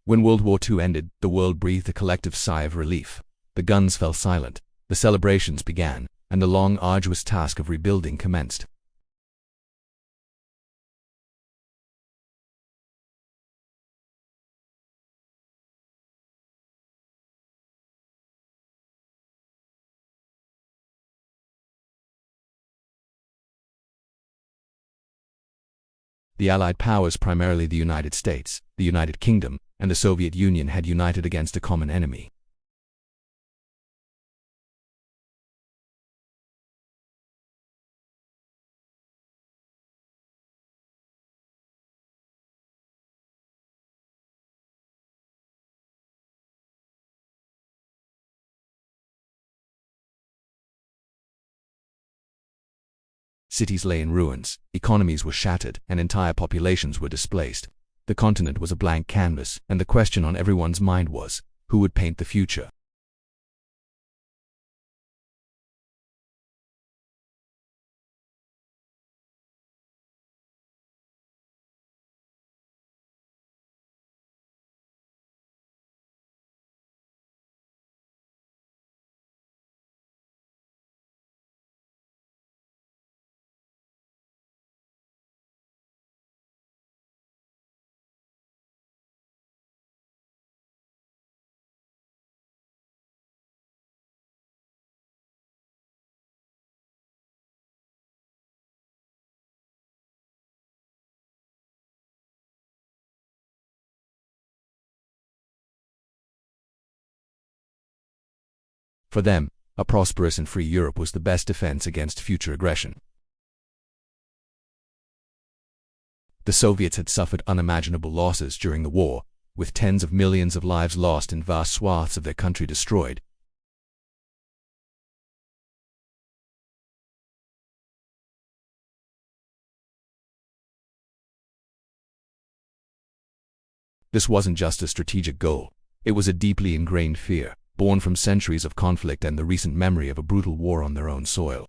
When World War II ended, the world breathed a collective sigh of relief. The guns fell silent, the celebrations began, and the long, arduous task of rebuilding commenced. The Allied powers, primarily the United States, the United Kingdom, and the Soviet Union, had united against a common enemy. Cities lay in ruins, economies were shattered, and entire populations were displaced. The continent was a blank canvas, and the question on everyone's mind was, who would paint the future? For them, a prosperous and free Europe was the best defense against future aggression. The Soviets had suffered unimaginable losses during the war, with tens of millions of lives lost and vast swaths of their country destroyed. This wasn't just a strategic goal, it was a deeply ingrained fear, born from centuries of conflict and the recent memory of a brutal war on their own soil.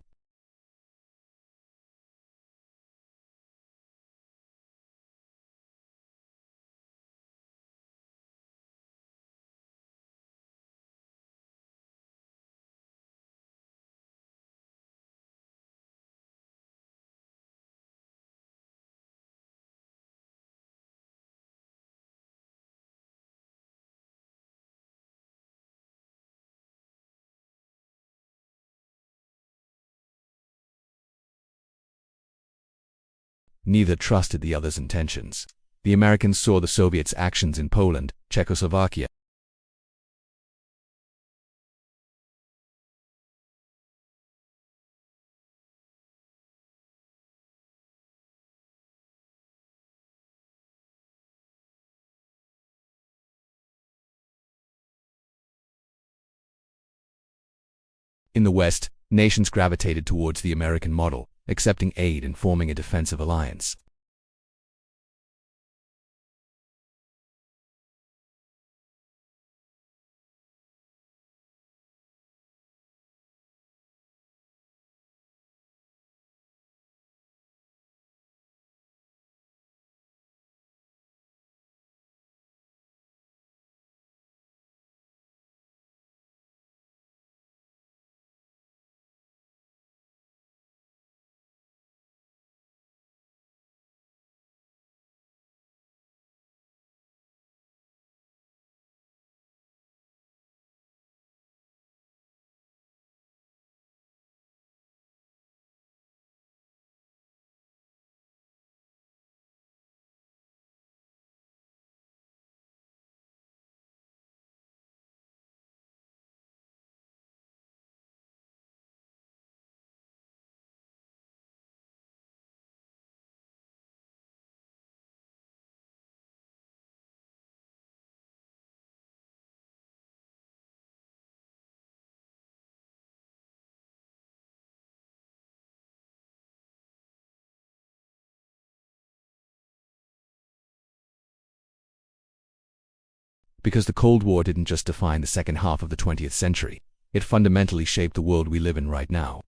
Neither trusted the other's intentions. The Americans saw the Soviets' actions in Poland, Czechoslovakia, In the West, nations gravitated towards the American model, accepting aid and forming a defensive alliance. Because the Cold War didn't just define the second half of the 20th century, it fundamentally shaped the world we live in right now.